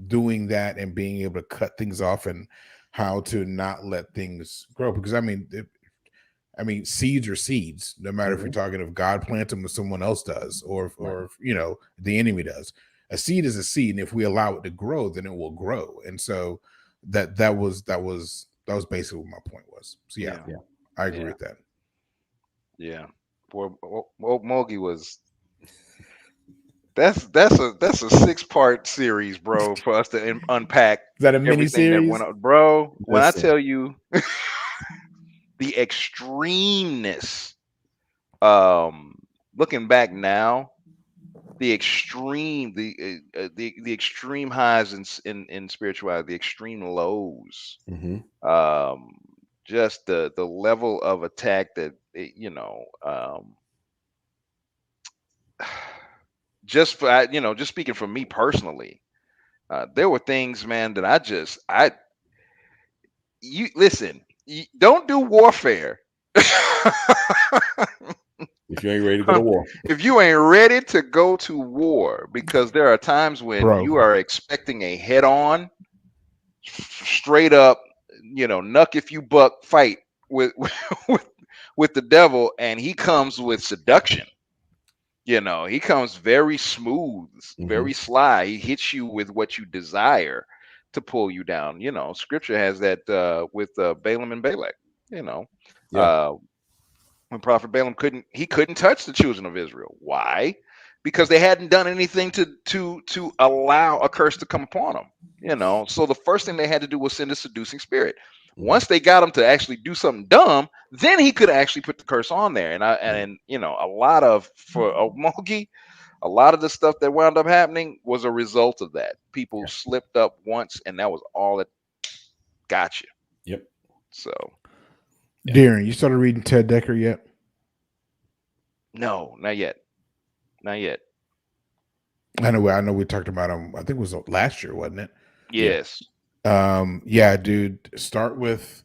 doing that and being able to cut things off and how to not let things grow. Because I mean, seeds are seeds, no matter if you're talking if God plants them or someone else does, or if, you know, the enemy does. A seed is a seed, and if we allow it to grow, then it will grow. And so that was basically what my point was. So yeah. I agree with that. Yeah. Poor Mogi was. That's a 6-part series, bro, for us to unpack. Is that a mini everything that series, went on, bro? When I Listen. tell you the extremeness, looking back now, the extreme, the extreme highs in spirituality, the extreme lows, just the level of attack that you know, just for you know, just speaking for me personally, there were things, man, that you listen, you don't do warfare. If you ain't ready to go to war. If you ain't ready to go to war, because there are times when Bro. you are expecting a head-on, straight up, you know, nuck if you buck fight with with the devil, and he comes with seduction. You know, he comes very smooth, very sly. He hits you with what you desire to pull you down. You know, Scripture has that with Balaam and Balak. You know, when Prophet Balaam couldn't touch the children of Israel. Why? Because they hadn't done anything to allow a curse to come upon them. You know, so the first thing they had to do was send a seducing spirit. Once they got him to actually do something dumb, then he could actually put the curse on there. And you know, a lot of for Omogi, a lot of the stuff that wound up happening was a result of that. People slipped up once, and that was all that got you. Yep. So, Darren, you started reading Ted Decker yet? No, not yet. Not yet. I know we talked about him, I think it was last year, wasn't it? Yes. Yeah, dude, start with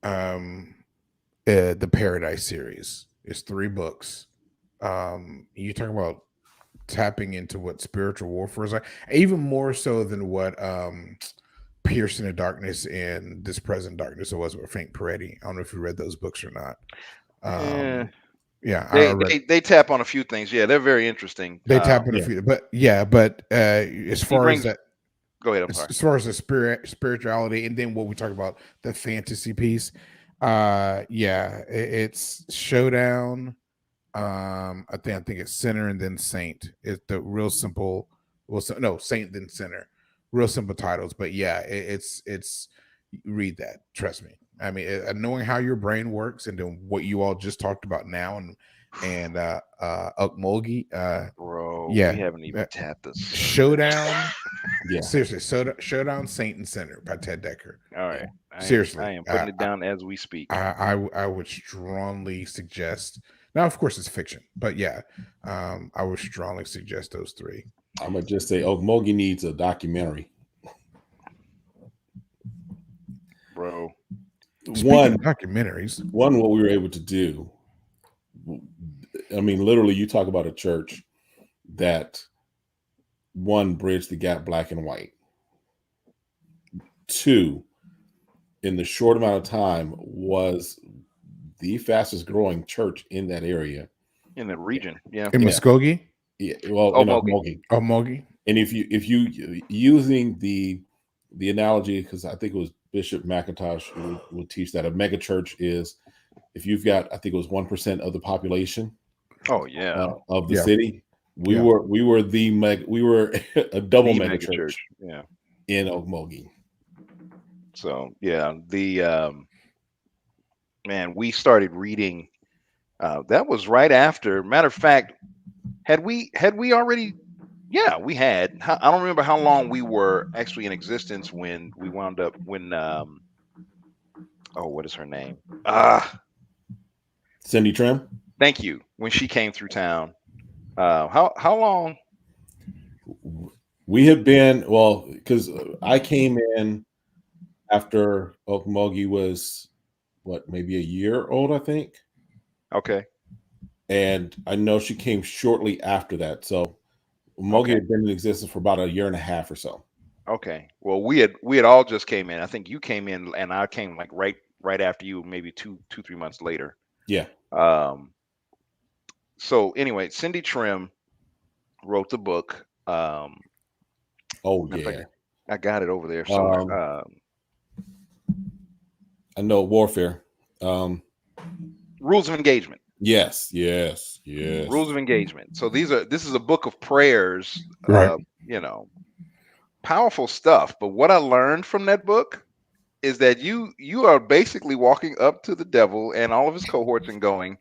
the Paradise series. It's 3 books. You talking about tapping into what spiritual warfare is like, even more so than what Piercing the Darkness and This Present Darkness was with Frank Peretti. I don't know if you read those books or not. Yeah, they tap on a few things. Yeah, they're very interesting. They tap on a few, but as far as that, go ahead. I'm sorry. As far as the spirituality, and then what we talk about, the fantasy piece. It's Showdown. I think it's Sinner and then Saint. It's the real simple. Well, no, Saint then Sinner. Real simple titles, but yeah, it's read that. Trust me. I mean, knowing how your brain works and then what you all just talked about now and Ukmulgi, bro, yeah, we haven't even tapped this Showdown. Seriously, Showdown, Saint and Sinner by Ted Decker. All right, Seriously, I am putting it down as we speak. I would strongly suggest. Now, of course, it's fiction, but yeah, I would strongly suggest those 3. I'm gonna just say, Mogi needs a documentary, bro. Speaking of documentaries, what we were able to do. I mean, literally, you talk about a church that bridged the gap, black and white. 2, in the short amount of time, was the fastest growing church in that area, in the region. Yeah, in Muskogee. Yeah, well, Mogi. Mogi. And if you using the analogy, because I think it was Bishop McIntosh who would teach that a mega church is if you've got, I think it was 1% of the population. Oh yeah, of the city. We were a double mega church. Yeah, in Okmulgee. So yeah, the man, we started reading. That was right after. Matter of fact, had we already? Yeah, we had. I don't remember how long we were actually in existence when we wound up when. What is her name? Cindy Trim. Thank you. When she came through town, how long? We have been because I came in after Okmulgee was maybe a year old, I think. Okay. And I know she came shortly after that. So Mogi had been in existence for about a year and a half or so. Okay. Well, we had all just came in. I think you came in and I came like right after you, maybe 3 months later. Yeah. So anyway, Cindy Trim wrote the book. Oh yeah. I got it over there somewhere. I know warfare. Rules of Engagement. Yes. Rules of Engagement. So this is a book of prayers. Right. Powerful stuff. But what I learned from that book is that you are basically walking up to the devil and all of his cohorts and going,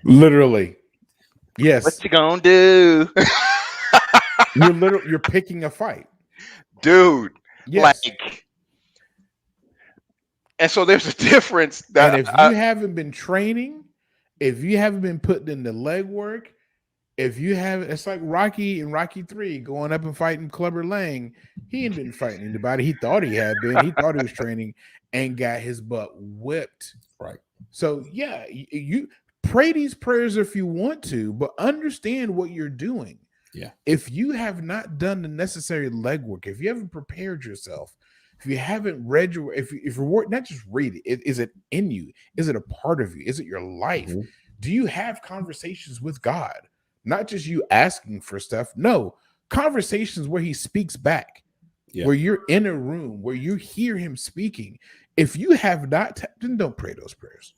literally, yes. What you gonna do? You're picking a fight, dude. Yes. And so there's a difference. And if you haven't been training, if you haven't been putting in the legwork, it's like Rocky in Rocky 3 going up and fighting Clubber Lang. He ain't been fighting anybody. He thought he had been. He thought he was training and got his butt whipped. Right. So yeah, you pray these prayers if you want to, but understand what you're doing. Yeah. If you have not done the necessary legwork, if you haven't prepared yourself, if you haven't read if you're not just read it, is it in you? Is it a part of you? Is it your life? Mm-hmm. Do you have conversations with God? Not just you asking for stuff. No, conversations where he speaks back, where you're in a room, where you hear him speaking. If you have not, then don't pray those prayers.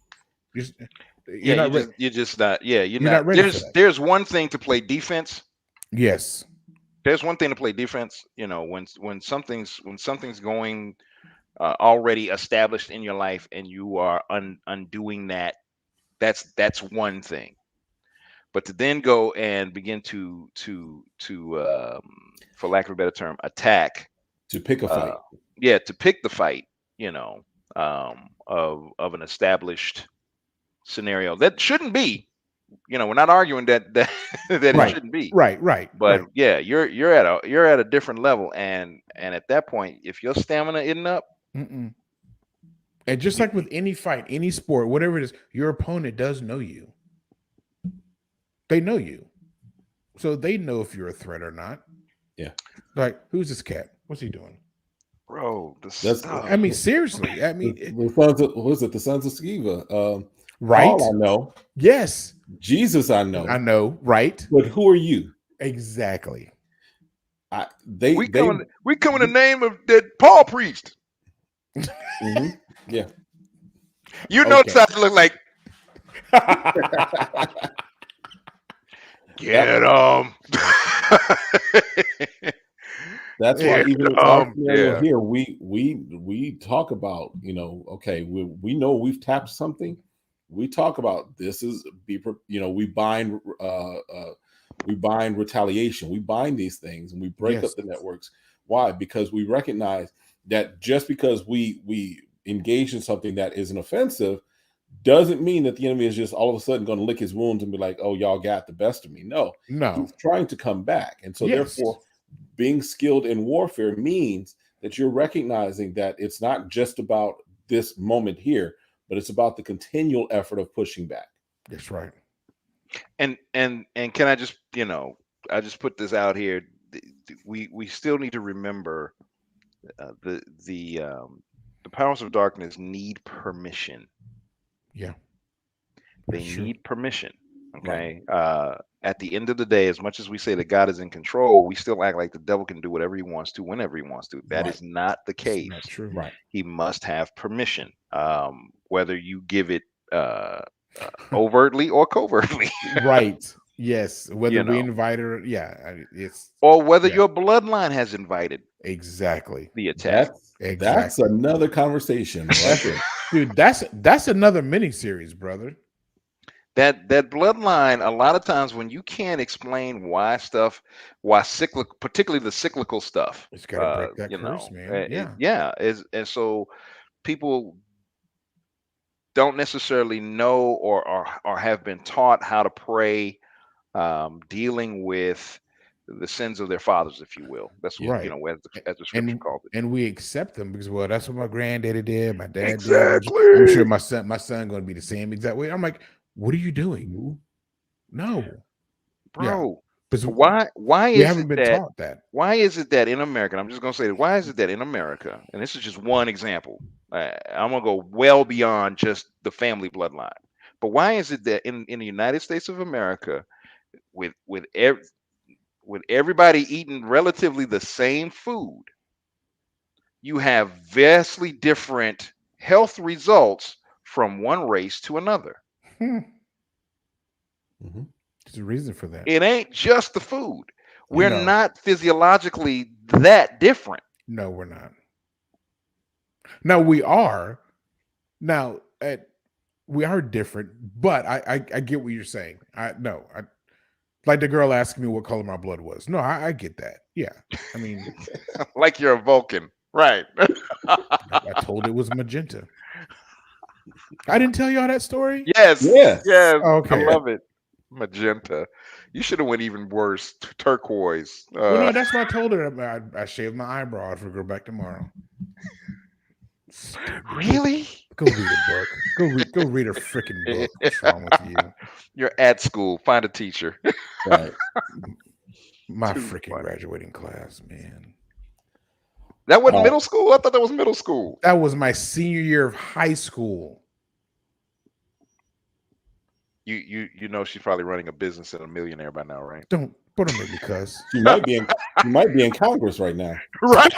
You're not ready. There's one thing to play defense. Yes. There's one thing to play defense. When something's going already established in your life and you are undoing that, that's one thing. But to then go and begin to for lack of a better term, attack, to pick a fight. To pick the fight, of an established scenario that shouldn't be. We're not arguing that right. It shouldn't be. Right. But yeah, you're at a different level, and at that point, if your stamina isn't up, and just like with any fight, any sport, whatever it is, your opponent does know you. They know you, so they know if you're a threat or not. Yeah. Like, who's this cat? What's he doing, bro? I mean, seriously. I mean, the sons of, what is it? The sons of Sceva. Right. Paul, I know. Yes. Jesus, I know. I know. Right. But who are you? Exactly. We come in the name of that Paul preached. Mm-hmm. Yeah. It's how to look like. Get them. That's why even in our scenario here, we talk about, okay, we know we've tapped something. We talk about this is we bind retaliation. We bind these things and we break up the networks. Why? Because we recognize that just because we engage in something that isn't offensive doesn't mean that the enemy is just all of a sudden going to lick his wounds and be like, oh, y'all got the best of me. No. He's trying to come back. And so therefore, being skilled in warfare means that you're recognizing that it's not just about this moment here, but it's about the continual effort of pushing back. That's right. And can I just, I just put this out here. We still need to remember the powers of darkness need permission. Yeah. They need permission. Okay. Right. At the end of the day, as much as we say that God is in control, we still act like the devil can do whatever he wants to, whenever he wants to. That is not the case. That's true. Right. He must have permission, whether you give it overtly or covertly. Right. Yes. Whether we invite her, or whether your bloodline has invited the attack. That's another conversation. Right? Dude, that's another mini series, brother. That bloodline, a lot of times when you can't explain why cyclical, particularly the cyclical stuff, it's got to break that curse, man. And so people don't necessarily know or have been taught how to pray, dealing with the sins of their fathers, if you will. That's what as the scripture called it. And we accept them because that's what my granddaddy did, my dad did. I'm sure my son going to be the same exact way. I'm like, what are you doing? No, bro. Why we is haven't it been that taught that. why is it that in America, and I'm just gonna say, why is it that in America, and this is just one example, I'm gonna go well beyond just the family bloodline, but why is it that in the United States of America, with everybody eating relatively the same food, you have vastly different health results from one race to another? Mhm. Mm-hmm. There's a reason for that. It ain't just the food. We're No. not physiologically that different. No, we're not. No, we are. Now, we are different, but I get what you're saying. Like the girl asking me what color my blood was. No, I get that. Yeah. I mean, Like you're a Vulcan. Right. I told it was magenta. I didn't tell y'all that story. Yes. Yes. Yes. Okay. I love it. Magenta. You should have went even worse. Turquoise. Well, no, that's what I told her. I shaved my eyebrows for go back tomorrow. Stupid. Really? Go read a book. Go read a freaking book. What's wrong with you? You're at school. Find a teacher. Right. My Too freaking funny. graduating class, man. That wasn't middle school? I thought that was middle school. That was my senior year of high school. You know she's probably running a business and a millionaire by now, right? Don't make me cuss. She might be in Congress right now. Right.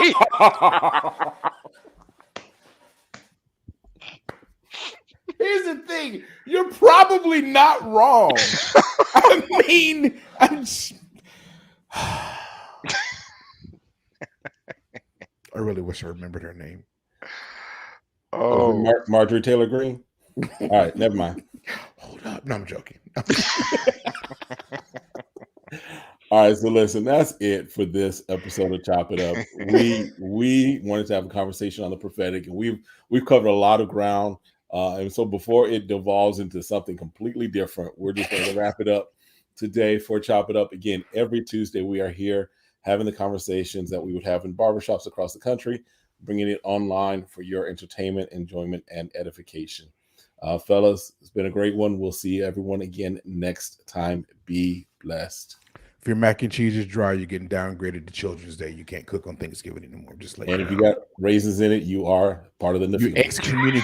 Here's the thing. You're probably not wrong. I mean, I really wish I remembered her name. Oh, Marjorie Taylor Greene. All right, never mind. Hold up. No, I'm joking. All right, so listen, that's it for this episode of Chop It Up. We wanted to have a conversation on the prophetic, and we've covered a lot of ground. And so before it devolves into something completely different, we're just going to wrap it up today for Chop It Up. Again, every Tuesday we are here having the conversations that we would have in barbershops across the country, bringing it online for your entertainment, enjoyment, and edification. Fellas, it's been a great one. We'll see everyone again next time. Be blessed. If your mac and cheese is dry, you're getting downgraded to Children's Day. You can't cook on Thanksgiving anymore. Just like And if you got raisins in it, you are part of the you excommunicate.